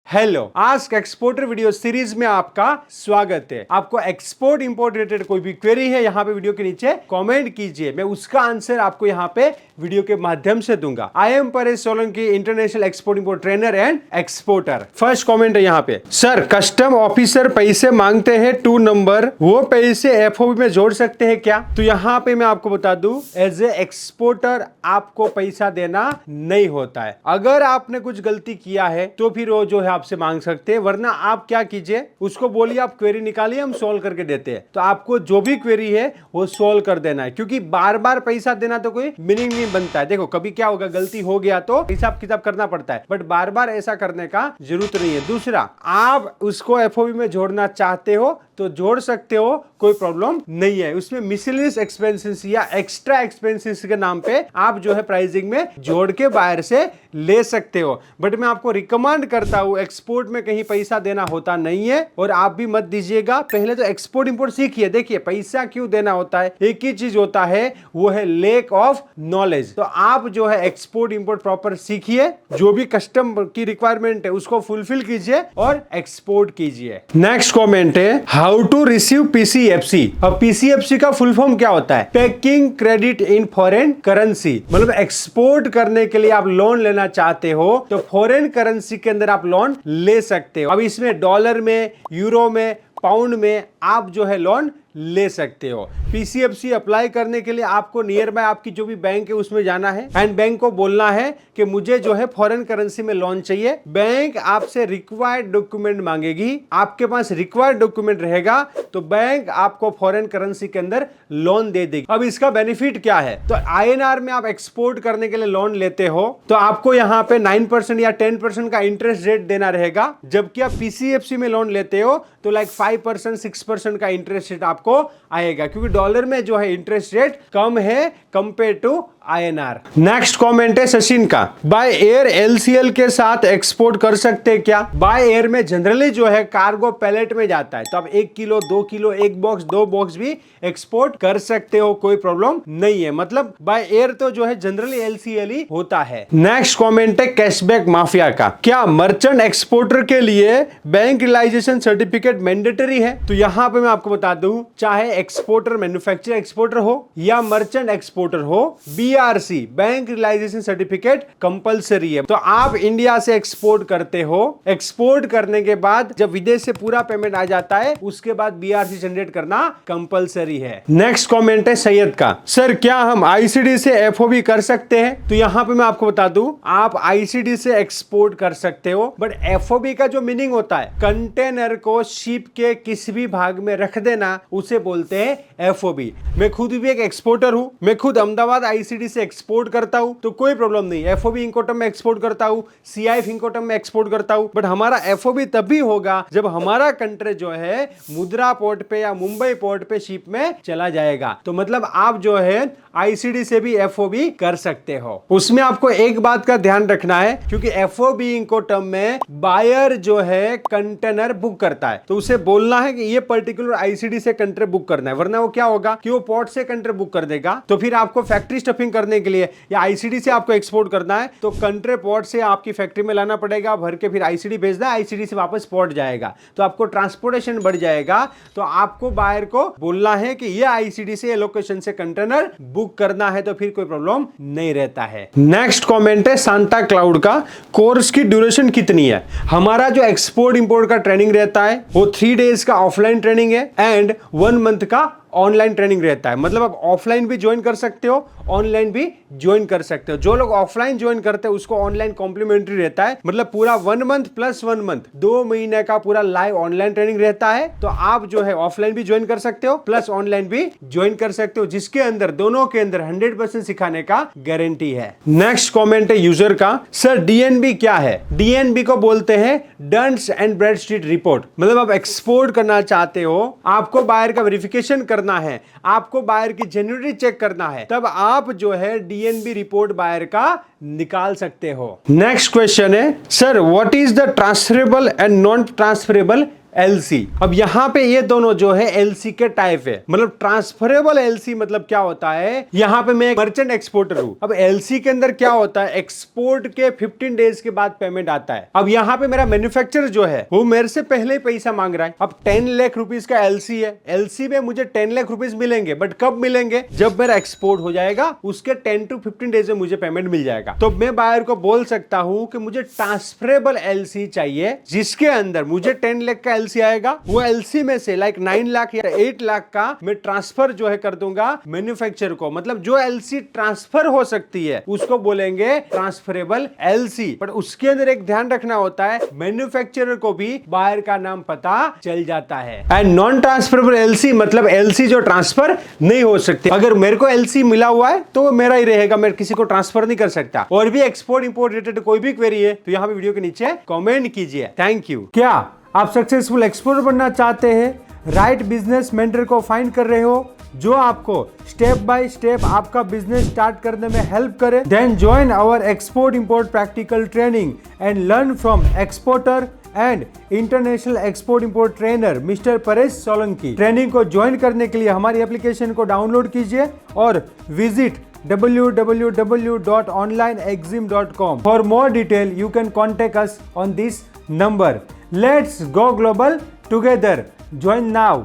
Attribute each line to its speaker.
Speaker 1: Hello, ask exporter video series में आपका स्वागत है। आपको एक्सपोर्ट इंपोर्ट रिलेटेड कोई भी क्वेरी है, यहाँ पे वीडियो के नीचे कमेंट कीजिए, मैं उसका आंसर आपको यहाँ पे वीडियो के माध्यम से दूंगा। I am Paresh Solanki, international export import trainer and exporter. First comment है यहाँ पे, सर कस्टम ऑफिसर पैसे मांगते हैं 2 नंबर, वो पैसे एफओबी में जोड़ सकते हैं क्या? तो यहाँ पे मैं आपको बता दूं, एज ए एक्सपोर्टर आपको पैसा देना नहीं होता है। अगर आपने कुछ गलती किया है तो फिर वो जो है आपसे मांग सकते हैं, वरना आप क्या कीजिए, उसको बोलिए आप क्वेरी निकालिए, हम सोल्व करके देते हैं। तो आपको जो भी क्वेरी है वो सोल्व कर देना है, क्योंकि बार बार पैसा देना तो कोई मीनिंग नहीं बनता है। देखो कभी क्या होगा, गलती हो गया तो हिसाब किताब करना पड़ता है, बट बार बार ऐसा करने का जरूरत नहीं है। दूसरा, आप उसको एफओबी में जोड़ना चाहते हो तो जोड़ सकते हो, कोई प्रॉब्लम नहीं है। उसमें मिसलेनियस एक्सपेंसेस या एक्स्ट्रा एक्सपेंसेस के नाम पे आप जो है प्राइसिंग में जोड़ के बाहर से ले सकते हो, बट मैं आपको रिकमेंड करता हूं, एक्सपोर्ट में कहीं पैसा देना होता नहीं है और आप भी मत दीजिएगा। पहले तो एक्सपोर्ट इंपोर्ट सीखिए। देखिए पैसा क्यों देना होता है, एक ही चीज होता है, वो है लेक ऑफ नॉलेज। तो आप जो है एक्सपोर्ट इंपोर्ट प्रॉपर सीखिए, जो भी कस्टम की रिक्वायरमेंट है उसको फुलफिल कीजिए और एक्सपोर्ट कीजिए। नेक्स्ट कमेंट है, हाउ टू रिसीव पीसीएफसी। अब पीसीएफसी का फुल फॉर्म क्या होता है? Packing credit in foreign currency. मतलब एक्सपोर्ट करने के लिए आप लोन लेना चाहते हो तो फॉरेन करेंसी के अंदर आप लोन ले सकते हो। अब इसमें डॉलर में, यूरो में, पाउंड में आप जो है लोन ले सकते हो। पीसीएफसी अप्लाई करने के लिए आपको नियर बाय आपकी जो भी बैंक है उसमें जाना है एंड बैंक को बोलना है कि मुझे जो है फॉरेन करेंसी में लोन चाहिए। बैंक आपसे रिक्वायर्ड डॉक्यूमेंट मांगेगी, आपके पास रिक्वायर्ड डॉक्यूमेंट रहेगा तो बैंक आपको फॉरेन करेंसी के अंदर लोन दे देगी। अब इसका बेनिफिट क्या है? तो आईएनआर में आप एक्सपोर्ट करने के लिए लोन लेते हो तो आपको यहाँ पे 9% या 10% का इंटरेस्ट रेट देना रहेगा, जबकि आप पीसीएफसी में लोन लेते हो तो लाइक 5% 6% का इंटरेस्ट रेट आपको आएगा, क्योंकि डॉलर में जो है इंटरेस्ट रेट कम है compare to INR. Next comment है सचिन का, बाय एयर एलसीएल के साथ एक्सपोर्ट कर सकते हैं क्या? बाय एयर में जनरली जो है कार्गो पैलेट में जाता है, तो आप 1 किलो 2 किलो 1 बॉक्स 2 बॉक्स भी एक्सपोर्ट कर सकते हो, कोई प्रॉब्लम नहीं है। मतलब बाय एयर तो जो है जनरली एलसीएल ही होता है। नेक्स्ट कमेंट है कैशबैक माफिया का, क्या मर्चेंट एक्सपोर्टर के लिए बैंक रियलाइजेशन सर्टिफिकेट मैंडेटरी है? तो यहां पे मैं आपको बता दूं, चाहे एक्सपोर्टर मैन्युफैक्चरर एक्सपोर्टर हो या मर्चेंट एक्सपोर्टर हो, BRC bank realisation certificate compulsory है। तो आप इंडिया से एक्सपोर्ट करते हो, एक्सपोर्ट करने के बाद जब विदेश से पूरा पेमेंट आ जाता है उसके बाद बीआरसी जनरेट करना कंपलसरी है। नेक्स्ट कमेंट है सैयद का, सर क्या हम आईसीडी से एफओबी कर सकते हैं? तो यहां पे मैं आपको बता दूं, आप आईसीडी से एक्सपोर्ट कर सकते हो, बट एफओबी का जो मीनिंग होता है, कंटेनर को शिप के किसी भी भाग में रख देना, उसे बोलते हैं एफओबी। मैं खुद भी एक एक्सपोर्टर हूं, मैं खुद अहमदाबाद आईसीडी से एक्सपोर्ट करता हूं तो कोई प्रॉब्लम नहीं। एफओबी इंकोटम में एक्सपोर्ट करता हूं, सीआईएफ इंकोटम में एक्सपोर्ट करता हूं, बट हमारा एफओबी तभी होगा जब हमारा कंट्री जो है मुद्रा पोर्ट पे या मुंबई पोर्ट पे शिप में चला जाएगा। तो मतलब आप जो है आईसीडी से भी एफओबी कर सकते हो। उसमें आपको एक बात का ध्यान रखना है, क्योंकि एफओबी इंकोटम में बायर जो है कंटेनर बुक करता है तो उसे बोलना है कि ये पर्टिकुलर आईसीडी से कंट्री बुक करना है, वरना वो क्या होगा कि वो पोर्ट से कंट्री बुक कर देगा। तो फिर आपको फैक्ट्री स्टफिंग करने के लिए या आईसीडी से आपको एक्सपोर्ट करना है तो कंट्री पोर्ट से आपकी फैक्ट्री में लाना पड़ेगा, भर के फिर आईसीडी भेजना है, आईसीडी से वापस पोर्ट जाएगा, तो आपको ट्रांसपोर्टेशन बढ़ जाएगा। तो आपको बायर को बोलना है कि ये आईसीडी से लोकेशन से कंटेनर बुक करना है, तो फिर कोई प्रॉब्लम नहीं रहता है। नेक्स्ट कमेंट है सांता क्लाउड का, कोर्स की ड्यूरेशन कितनी है? हमारा जो एक्सपोर्ट इंपोर्ट का ट्रेनिंग रहता है वो 3 डेज का ऑफलाइन ट्रेनिंग है एंड 1 मंथ का ऑनलाइन ट्रेनिंग रहता है। मतलब आप ऑफलाइन भी ज्वाइन कर सकते हो, ऑनलाइन भी ज्वाइन कर सकते हो। जो लोग ऑफलाइन ज्वाइन करते हैं उसको ऑनलाइन कॉम्प्लीमेंट्री रहता है, मतलब पूरा 1 मंथ प्लस 1 मंथ 2 महीने का पूरा लाइव ऑनलाइन ट्रेनिंग रहता है। तो आप जो है ऑफलाइन भी ज्वाइन कर सकते हो प्लस ऑनलाइन भी ज्वाइन कर सकते हो, जिसके अंदर दोनों के अंदर 100% सिखाने का गारंटी है। नेक्स्ट कमेंट है यूजर का, सर डीएनबी क्या है? डीएनबी को बोलते हैं डन्स एंड ब्रैडस्ट्रीट रिपोर्ट। मतलब आप एक्सपोर्ट करना चाहते हो, आपको बायर का वेरिफिकेशन करना है, आपको बायर की जेन्युइनिटी चेक करना है, तब आप जो है डीएनबी रिपोर्ट बायर का निकाल सकते हो। नेक्स्ट क्वेश्चन है, sir what is the transferable and non transferable LC। अब यहाँ पे ये दोनों जो है LC के टाइप है, मतलब ट्रांसफरेबल LC मतलब क्या होता है, यहाँ पे मैं मर्चेंट एक्सपोर्टर हूँ। अब LC के अंदर क्या होता है, एक्सपोर्ट के 15 डेज के बाद पेमेंट आता है। अब यहाँ पे मेरा मैन्युफैक्चरर जो है वो मेरे से पहले ही पैसा मांग रहा है। अब 10 लाख रुपीस का LC है, LC में मुझे 10 लाख रुपीस मिलेंगे, बट कब मिलेंगे, जब मेरा एक्सपोर्ट हो जाएगा, उसके 10 to 15 डेज में मुझे पेमेंट मिल जाएगा। तो मैं बायर को बोल सकता हूं कि मुझे ट्रांसफरेबल LC चाहिए, जिसके अंदर मुझे 10 लाख का LC आएगा, वो LC में से लाइक 9 लाख या 8 लाख का मैं ट्रांसफर जो है कर दूंगा मैन्युफैक्चरर को। मतलब जो LC ट्रांसफर हो सकती है उसको बोलेंगे ट्रांसफरेबल LC। पर उसके अंदर एक ध्यान रखना होता है, मैन्युफैक्चरर को भी बायर का नाम पता चल जाता है। एंड नॉन ट्रांसफरेबल LC मतलब LC जो ट्रांसफर नहीं हो सकती। अगर मेरे को LC मिला हुआ है तो वो मेरा ही रहेगा, मैं किसी को ट्रांसफर नहीं कर सकता। और भी एक्सपोर्ट इंपोर्ट रिलेटेड कोई भी क्वेरी है तो यहाँ पे वीडियो के नीचे कमेंट कीजिए। Thank you. क्या आप सक्सेसफुल एक्सपोर्टर बनना चाहते हैं, राइट बिजनेस मेंटर को फाइंड कर रहे हो जो आपको स्टेप बाय स्टेप आपका बिजनेस स्टार्ट करने में हेल्प करे, then join our export import practical training and learn from exporter and international export import trainer mister Paresh Solanki. Training को ज्वाइन करने के लिए हमारी एप्लीकेशन को डाउनलोड कीजिए और visit www.onlineexim.com। For more detail, you can contact us on this number. Let's go global together. Join now.